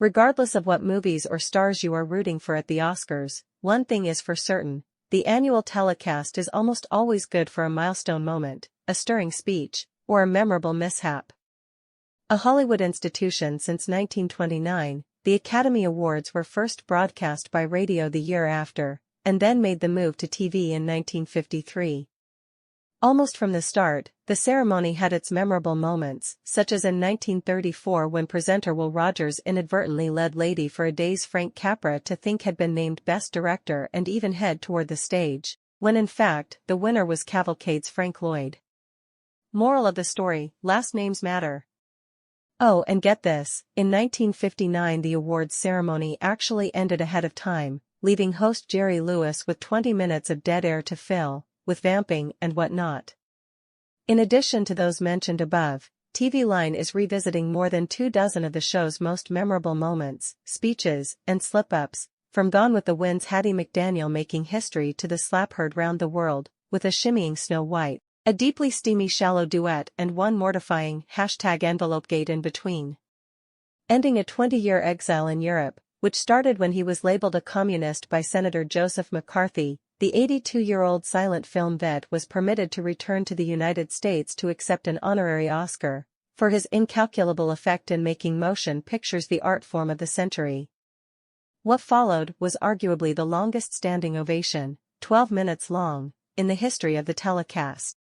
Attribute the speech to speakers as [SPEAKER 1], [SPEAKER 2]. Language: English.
[SPEAKER 1] Regardless of what movies or stars you are rooting for at the Oscars, one thing is for certain: the annual telecast is almost always good for a milestone moment, a stirring speech, or a memorable mishap. A Hollywood institution since 1929, the Academy Awards were first broadcast by radio the year after, and then made the move to TV in 1953. Almost from the start, the ceremony had its memorable moments, such as in 1934 when presenter Will Rogers inadvertently led Lady for a Day's Frank Capra to think had been named Best Director and even head toward the stage, when in fact, the winner was Cavalcade's Frank Lloyd. Moral of the story: last names matter. Oh, and get this, in 1959 the awards ceremony actually ended ahead of time, leaving host Jerry Lewis with 20 minutes of dead air to fill, with vamping and whatnot. In addition to those mentioned above, TV Line is revisiting more than 24 of the show's most memorable moments, speeches, and slip-ups, from Gone with the Wind's Hattie McDaniel making history to the slap heard round the world, with a shimmying Snow White, a deeply steamy Shallow duet and one mortifying #EnvelopeGate in between. Ending a 20-year exile in Europe, which started when he was labeled a communist by Senator Joseph McCarthy, the 82-year-old silent film vet was permitted to return to the United States to accept an honorary Oscar for his incalculable effect in making motion pictures the art form of the century. What followed was arguably the longest standing ovation, 12 minutes long, in the history of the telecast.